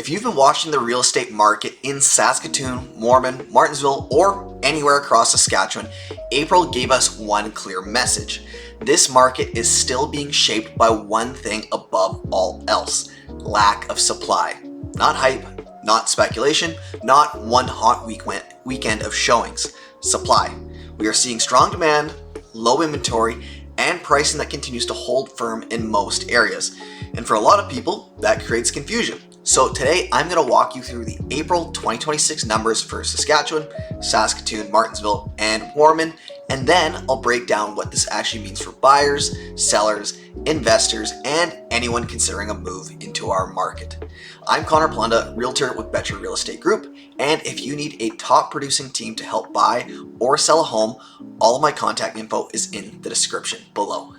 If you've been watching the real estate market in Saskatoon, Warman, Martensville, or anywhere across Saskatchewan, April gave us one clear message. This market is still being shaped by one thing above all else: lack of supply. Not hype, not speculation, not one hot weekend of showings. Supply. We are seeing strong demand, low inventory, and pricing that continues to hold firm in most areas. And for a lot of people, that creates confusion. So today I'm going to walk you through the April 2026 numbers for Saskatchewan, Saskatoon, Martensville, and Warman, and then I'll break down what this actually means for buyers, sellers, investors, and anyone considering a move into our market. I'm Conor, Palendat, Realtor with Better Real Estate Group, and if you need a top producing team to help buy or sell a home, all of my contact info is in the description below.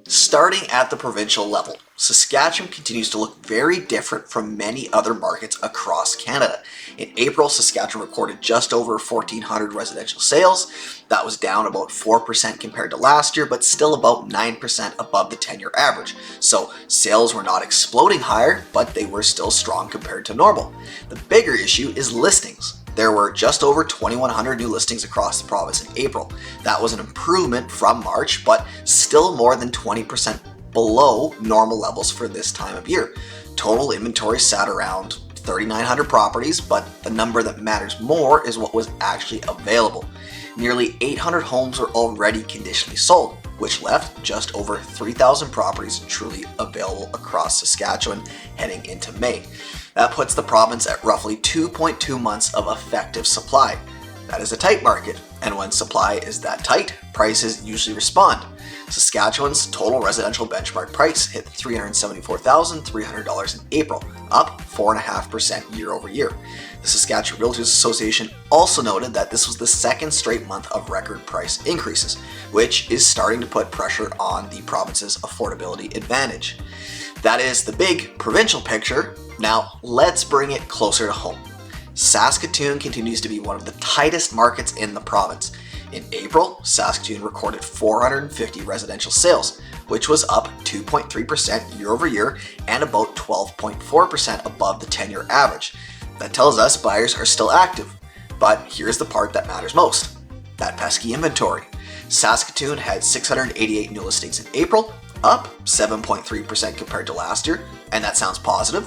Starting at the provincial level, Saskatchewan continues to look very different from many other markets across Canada. In April, Saskatchewan recorded just over 1,400 residential sales. That was down about 4% compared to last year, but still about 9% above the 10-year average. So sales were not exploding higher, but they were still strong compared to normal. The bigger issue is listings. There were just over 2,100 new listings across the province in April. That was an improvement from March, but still more than 20% below normal levels for this time of year. Total inventory sat around 3,900 properties, but the number that matters more is what was actually available. Nearly 800 homes were already conditionally sold, which left just over 3,000 properties truly available across Saskatchewan heading into May. That puts the province at roughly 2.2 months of effective supply. That is a tight market, and when supply is that tight, prices usually respond. Saskatchewan's total residential benchmark price hit $374,300 in April, up 4.5% year over year. The Saskatchewan Realtors Association also noted that this was the second straight month of record price increases, which is starting to put pressure on the province's affordability advantage. That is the big provincial picture. Now let's bring it closer to home. Saskatoon continues to be one of the tightest markets in the province. In April, Saskatoon recorded 450 residential sales, which was up 2.3% year over year and about 12.4% above the 10-year average. That tells us buyers are still active. But here's the part that matters most: that pesky inventory. Saskatoon had 688 new listings in April, up 7.3% compared to last year, and that sounds positive,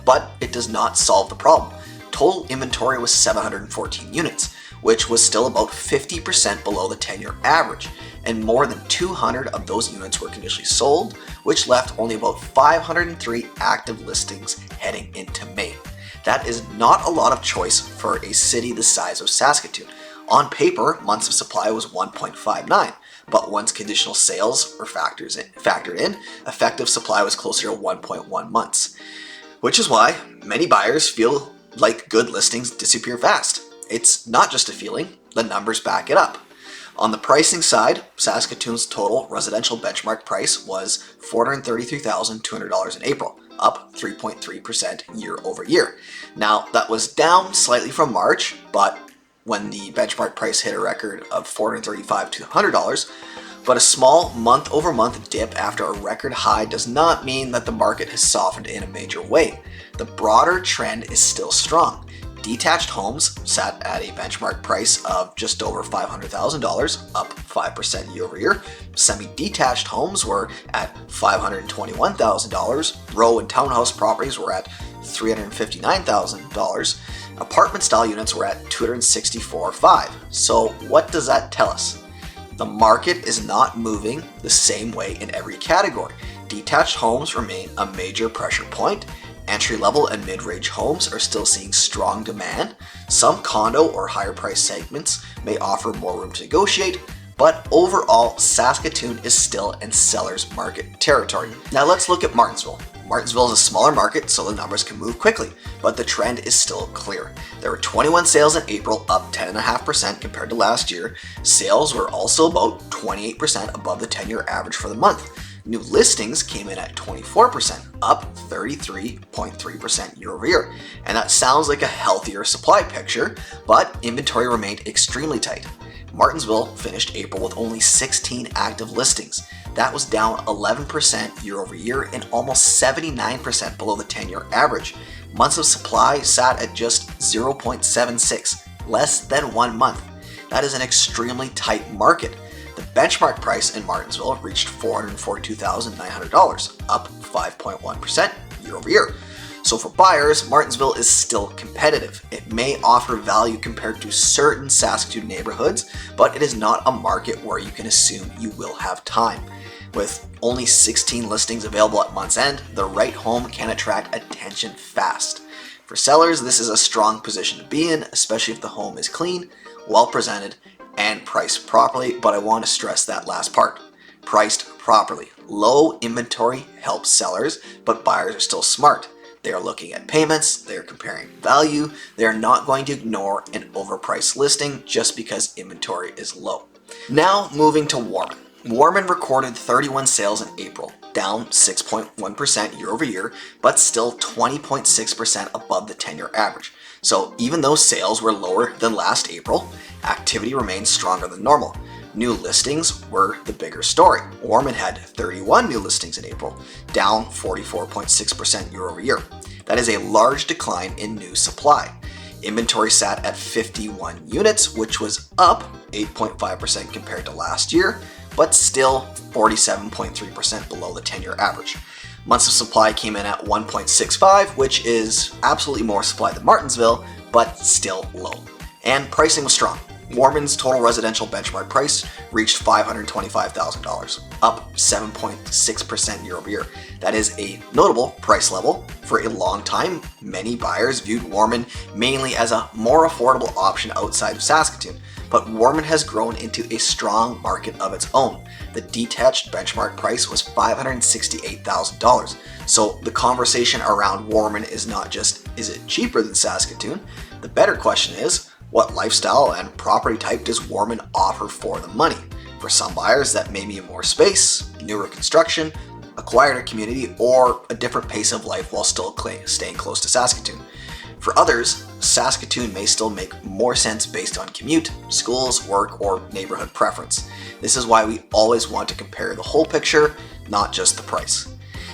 but it does not solve the problem. Total inventory was 714 units, which was still about 50% below the 10-year average, and more than 200 of those units were conditionally sold, which left only about 503 active listings heading into May. That is not a lot of choice for a city the size of Saskatoon. On paper, months of supply was 1.59, but once conditional sales were factored in, effective supply was closer to 1.1 months. Which is why many buyers feel like good listings disappear fast. It's not just a feeling, the numbers back it up. On the pricing side, Saskatoon's total residential benchmark price was $433,200 in April, up 3.3% year over year. Now, that was down slightly from March, but when the benchmark price hit a record of $435,200, but a small month-over-month dip after a record high does not mean that the market has softened in a major way. The broader trend is still strong. Detached homes sat at a benchmark price of just over $500,000, up 5% year over year. Semi-detached homes were at $521,000. Row and townhouse properties were at $359,000. Apartment-style units were at $264,500. So what does that tell us? The market is not moving the same way in every category. Detached homes remain a major pressure point. Entry-level and mid-range homes are still seeing strong demand. Some condo or higher price segments may offer more room to negotiate, but overall, Saskatoon is still in seller's market territory. Now let's look at Martensville. Martensville is a smaller market, so the numbers can move quickly, but the trend is still clear. There were 21 sales in April, up 10.5% compared to last year. Sales were also about 28% above the 10-year average for the month. New listings came in at 24%, up 33.3% year over year. And that sounds like a healthier supply picture, but inventory remained extremely tight. Martensville finished April with only 16 active listings. That was down 11% year over year and almost 79% below the 10-year average. Months of supply sat at just 0.76, less than 1 month. That is an extremely tight market. The benchmark price in Martensville reached $442,900, up 5.1% year over year. So for buyers, Martensville is still competitive. It may offer value compared to certain Saskatoon neighborhoods, but it is not a market where you can assume you will have time. With only 16 listings available at month's end, the right home can attract attention fast. For sellers, this is a strong position to be in, especially if the home is clean, well presented, and priced properly, but I want to stress that last part. Priced properly. Low inventory helps sellers, but buyers are still smart. They are looking at payments, they are comparing value, they are not going to ignore an overpriced listing just because inventory is low. Now moving to Warman. Warman recorded 31 sales in April, down 6.1% year over year, but still 20.6% above the 10-year average. So even though sales were lower than last April, activity remains stronger than normal. New listings were the bigger story. Warman had 31 new listings in April, down 44.6% year over year. That is a large decline in new supply. Inventory sat at 51 units, which was up 8.5% compared to last year, but still 47.3% below the 10-year average. Months of supply came in at 1.65, which is absolutely more supply than Martensville, but still low. And pricing was strong. Warman's total residential benchmark price reached $525,000, up 7.6% year over year. That is a notable price level. For a long time, many buyers viewed Warman mainly as a more affordable option outside of Saskatoon, but Warman has grown into a strong market of its own. The detached benchmark price was $568,000. So the conversation around Warman is not just, is it cheaper than Saskatoon? The better question is, what lifestyle and property type does Warman offer for the money? For some buyers, that may mean more space, newer construction, a quieter community, or a different pace of life while still staying close to Saskatoon. For others, Saskatoon may still make more sense based on commute, schools, work, or neighborhood preference. This is why we always want to compare the whole picture, not just the price.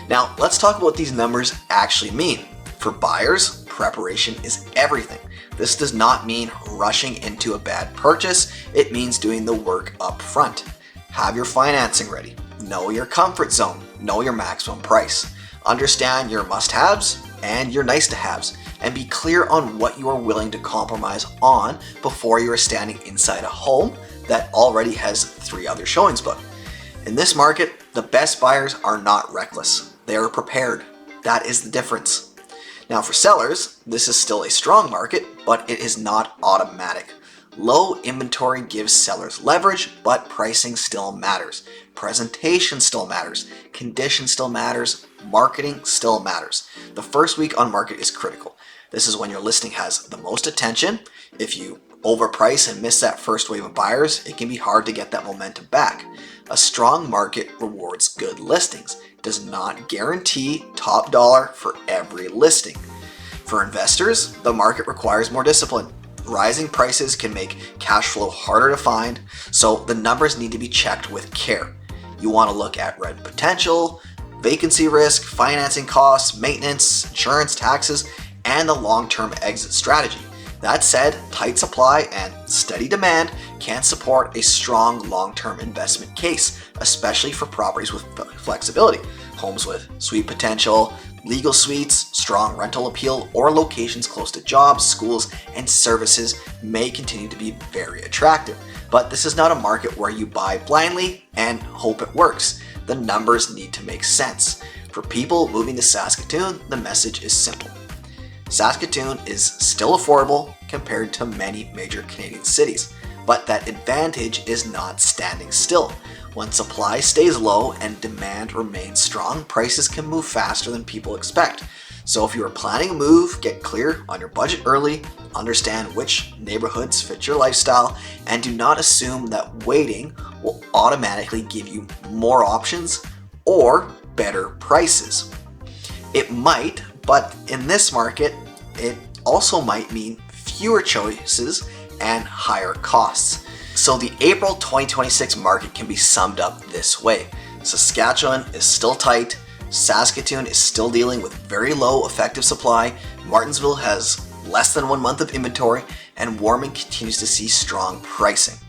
Now, let's talk about what these numbers actually mean. For buyers, preparation is everything. This does not mean rushing into a bad purchase. It means doing the work up front. Have your financing ready. Know your comfort zone. Know your maximum price. Understand your must-haves and your nice-to-haves, and be clear on what you are willing to compromise on before you are standing inside a home that already has 3 other showings booked. In this market, the best buyers are not reckless. They are prepared. That is the difference. Now for sellers, this is still a strong market, but it is not automatic. Low inventory gives sellers leverage, but pricing still matters. Presentation still matters. Condition still matters. Marketing still matters. The first week on market is critical. This is when your listing has the most attention. If you overprice and miss that first wave of buyers, it can be hard to get that momentum back. A strong market rewards good listings. It does not guarantee top dollar for every listing. For investors, the market requires more discipline. Rising prices can make cash flow harder to find, so the numbers need to be checked with care. You want to look at rent potential, vacancy risk, financing costs, maintenance, insurance, taxes, and the long-term exit strategy. That said, tight supply and steady demand can support a strong long-term investment case, especially for properties with flexibility. Homes with suite potential, legal suites, strong rental appeal, or locations close to jobs, schools, and services may continue to be very attractive. But this is not a market where you buy blindly and hope it works. The numbers need to make sense. For people moving to Saskatoon, the message is simple. Saskatoon is still affordable compared to many major Canadian cities, but that advantage is not standing still. When supply stays low and demand remains strong, prices can move faster than people expect. So if you are planning a move, get clear on your budget early, understand which neighborhoods fit your lifestyle, and do not assume that waiting will automatically give you more options or better prices. It might, but in this market, it also might mean fewer choices and higher costs. So the April 2026 market can be summed up this way. Saskatchewan is still tight, Saskatoon is still dealing with very low effective supply, Martensville has less than 1 month of inventory, and Warman continues to see strong pricing.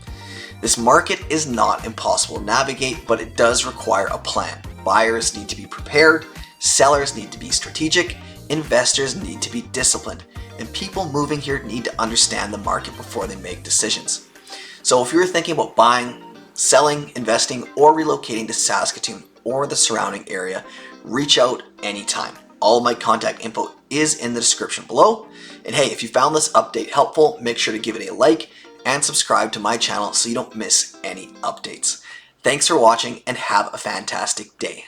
This market is not impossible to navigate, but it does require a plan. Buyers need to be prepared, sellers need to be strategic, investors need to be disciplined, and people moving here need to understand the market before they make decisions. So if you're thinking about buying, selling, investing, or relocating to Saskatoon or the surrounding area, reach out anytime. All of my contact info is in the description below. And hey, if you found this update helpful, make sure to give it a like and subscribe to my channel so you don't miss any updates. Thanks for watching and have a fantastic day.